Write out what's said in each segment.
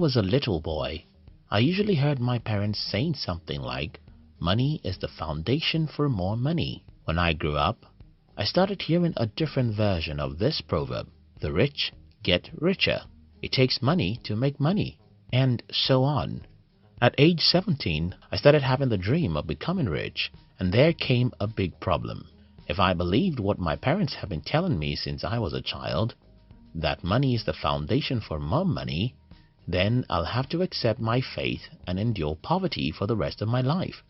was a little boy, I usually heard my parents saying something like, "Money is the foundation for more money." When I grew up, I started hearing a different version of this proverb: "The rich get richer." "It takes money to make money," and so on. At age 17, I started having the dream of becoming rich, and there came a big problem. If I believed what my parents have been telling me since I was a child, that money is the foundation for more money, then I'll have to accept my fate and endure poverty for the rest of my life.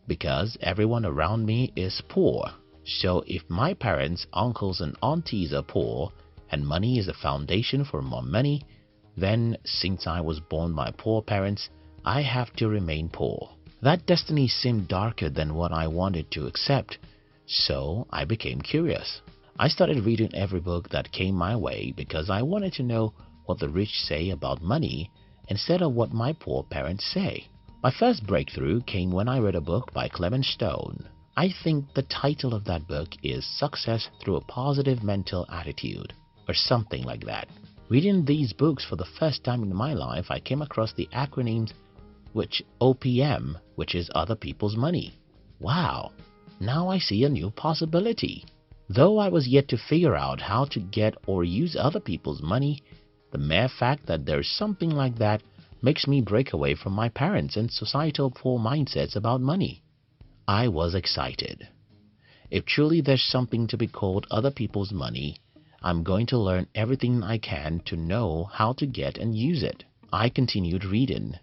Because everyone around me is poor. So if my parents, uncles and aunties are poor, and money is the foundation for more money, then since I was born by poor parents, I have to remain poor. That destiny seemed darker than what I wanted to accept, so I became curious. I started reading every book that came my way because I wanted to know what the rich say about money instead of what my poor parents say. My first breakthrough came when I read a book by Clement Stone. I think the title of that book is Success Through a Positive Mental Attitude, or something like that. Reading these books for the first time in my life, I came across the acronyms which OPM, which is other people's money. Wow, now I see a new possibility. Though I was yet to figure out how to get or use other people's money, the mere fact that there's something like that makes me break away from my parents' and societal poor mindsets about money. I was excited. If truly there's something to be called other people's money, I'm going to learn everything I can to know how to get and use it. I continued reading.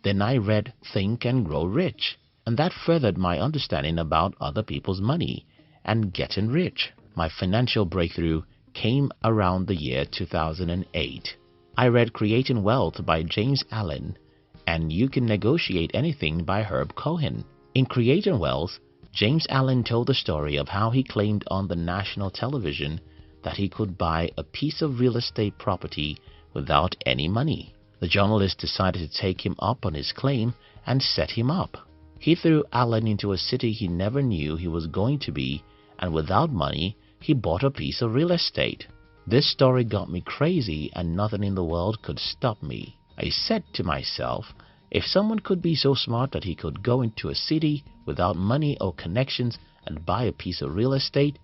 Then I read Think and Grow Rich, and that furthered my understanding about other people's money and getting rich. My financial breakthrough came around the year 2008. I read Creating Wealth by James Allen and You Can Negotiate Anything by Herb Cohen. In Creating Wealth, James Allen told the story of how he claimed on the national television that he could buy a piece of real estate property without any money. The journalist decided to take him up on his claim and set him up. He threw Allen into a city he never knew he was going to be, and without money, he bought a piece of real estate. This story got me crazy and nothing in the world could stop me. I said to myself, if someone could be so smart that he could go into a city without money or connections and buy a piece of real estate,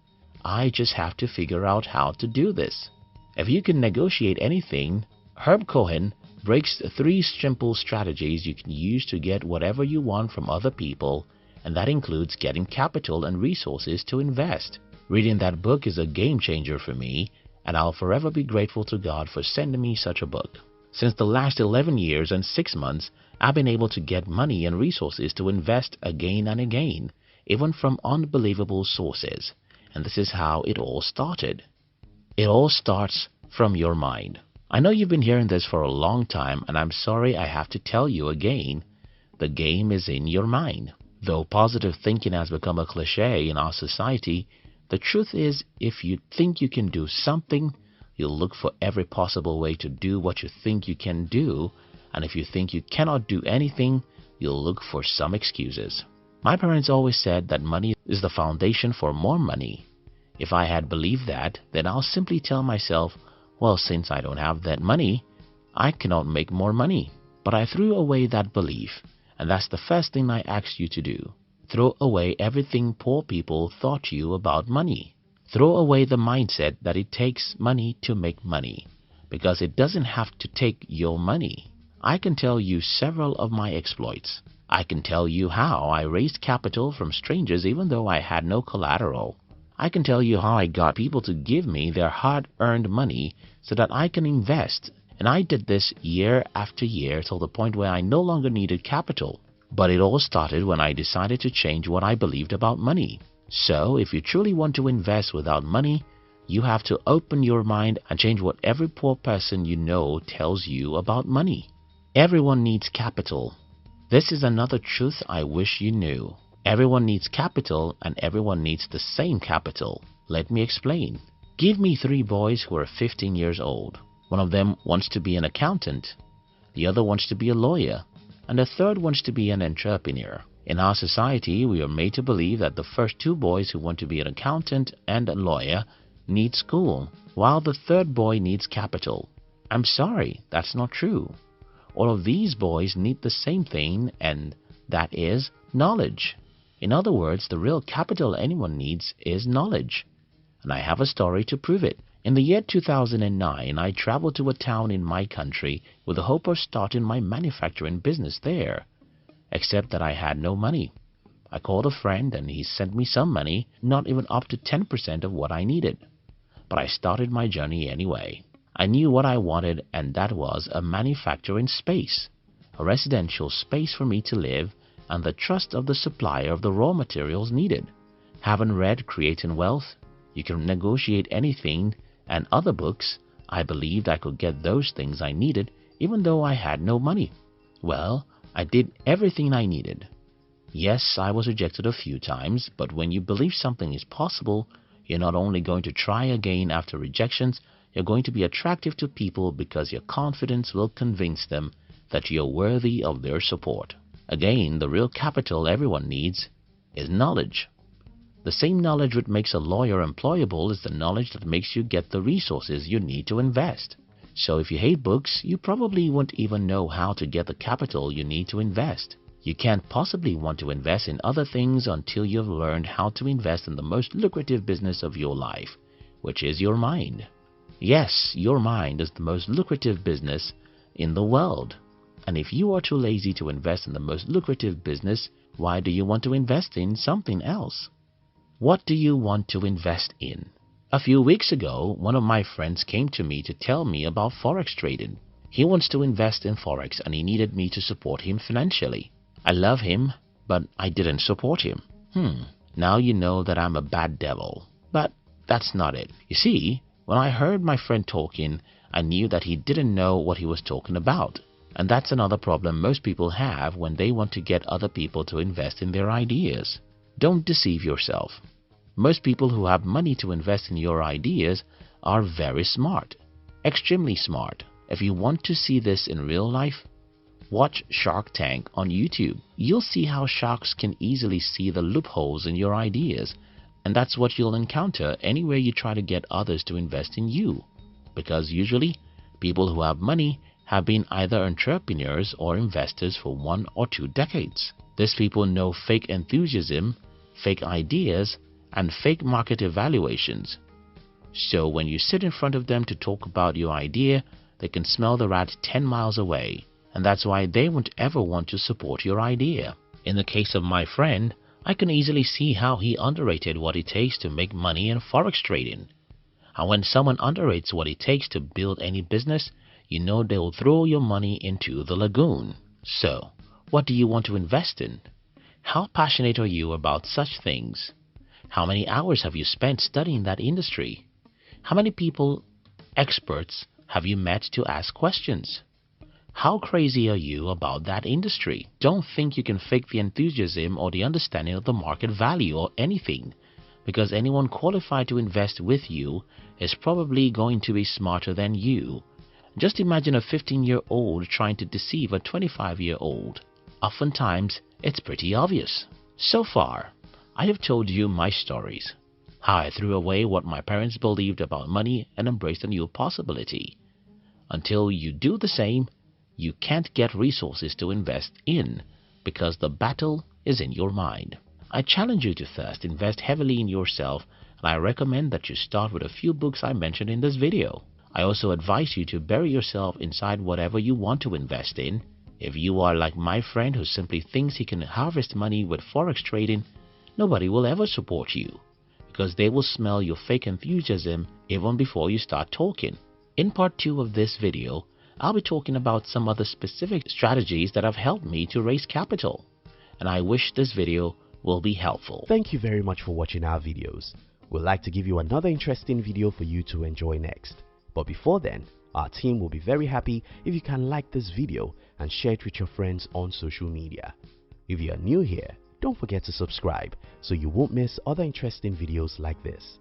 I just have to figure out how to do this. If you can negotiate anything, Herb Cohen breaks 3 simple strategies you can use to get whatever you want from other people, and that includes getting capital and resources to invest. Reading that book is a game changer for me, and I'll forever be grateful to God for sending me such a book. Since the last 11 years and 6 months, I've been able to get money and resources to invest again and again, even from unbelievable sources. And this is how it all started. It all starts from your mind. I know you've been hearing this for a long time, and I'm sorry I have to tell you again, the game is in your mind. Though positive thinking has become a cliche in our society, the truth is, if you think you can do something, you'll look for every possible way to do what you think you can do, and if you think you cannot do anything, you'll look for some excuses. My parents always said that money is the foundation for more money. If I had believed that, then I'll simply tell myself, well, since I don't have that money, I cannot make more money. But I threw away that belief, and that's the first thing I asked you to do. Throw away everything poor people taught you about money. Throw away the mindset that it takes money to make money, because it doesn't have to take your money. I can tell you several of my exploits. I can tell you how I raised capital from strangers even though I had no collateral. I can tell you how I got people to give me their hard-earned money so that I can invest, and I did this year after year till the point where I no longer needed capital. But it all started when I decided to change what I believed about money. So, if you truly want to invest without money, you have to open your mind and change what every poor person you know tells you about money. Everyone needs capital. This is another truth I wish you knew. Everyone needs capital and everyone needs the same capital. Let me explain. Give me 3 boys who are 15 years old. One of them wants to be an accountant, the other wants to be a lawyer, and the third wants to be an entrepreneur. In our society, we are made to believe that the first 2 boys who want to be an accountant and a lawyer need school, while the third boy needs capital. I'm sorry, that's not true. All of these boys need the same thing, and that is knowledge. In other words, the real capital anyone needs is knowledge. And I have a story to prove it. In the year 2009, I traveled to a town in my country with the hope of starting my manufacturing business there. Except that I had no money. I called a friend and he sent me some money, not even up to 10% of what I needed. But I started my journey anyway. I knew what I wanted, and that was a manufacturing space, a residential space for me to live, and the trust of the supplier of the raw materials needed. Having read Creating Wealth, You Can Negotiate Anything, and other books, I believed I could get those things I needed even though I had no money. Well, I did everything I needed. Yes, I was rejected a few times, but when you believe something is possible, you're not only going to try again after rejections, you're going to be attractive to people because your confidence will convince them that you're worthy of their support. Again, the real capital everyone needs is knowledge. The same knowledge which makes a lawyer employable is the knowledge that makes you get the resources you need to invest. So if you hate books, you probably won't even know how to get the capital you need to invest. You can't possibly want to invest in other things until you've learned how to invest in the most lucrative business of your life, which is your mind. Yes, your mind is the most lucrative business in the world. And if you are too lazy to invest in the most lucrative business, why do you want to invest in something else? What do you want to invest in? A few weeks ago, one of my friends came to me to tell me about Forex trading. He wants to invest in Forex and he needed me to support him financially. I love him, but I didn't support him. Now you know that I'm a bad devil. But that's not it. You see, when I heard my friend talking, I knew that he didn't know what he was talking about. And that's another problem most people have when they want to get other people to invest in their ideas. Don't deceive yourself. Most people who have money to invest in your ideas are very smart. Extremely smart. If you want to see this in real life, watch Shark Tank on YouTube. You'll see how sharks can easily see the loopholes in your ideas, and that's what you'll encounter anywhere you try to get others to invest in you. Because usually, people who have money have been either entrepreneurs or investors for 1 or 2 decades. These people know fake enthusiasm, fake ideas, and fake market evaluations. So when you sit in front of them to talk about your idea, they can smell the rat 10 miles away. And that's why they won't ever want to support your idea. In the case of my friend, I can easily see how he underrated what it takes to make money in Forex trading. And when someone underrates what it takes to build any business, you know they'll throw your money into the lagoon. So, what do you want to invest in? How passionate are you about such things? How many hours have you spent studying that industry? How many people, experts, have you met to ask questions? How crazy are you about that industry? Don't think you can fake the enthusiasm or the understanding of the market value or anything, because anyone qualified to invest with you is probably going to be smarter than you. Just imagine a 15-year-old trying to deceive a 25-year-old. Oftentimes, it's pretty obvious. So far, I have told you my stories. How I threw away what my parents believed about money and embraced a new possibility. Until you do the same, you can't get resources to invest in because the battle is in your mind. I challenge you to first invest heavily in yourself, and I recommend that you start with a few books I mentioned in this video. I also advise you to bury yourself inside whatever you want to invest in. If you are like my friend who simply thinks he can harvest money with Forex trading, nobody will ever support you because they will smell your fake enthusiasm even before you start talking. In part 2 of this video, I'll be talking about some other specific strategies that have helped me to raise capital, and I wish this video will be helpful. Thank you very much for watching our videos. We'd like to give you another interesting video for you to enjoy next. But before then, our team will be very happy if you can like this video and share it with your friends on social media. If you are new here, don't forget to subscribe so you won't miss other interesting videos like this.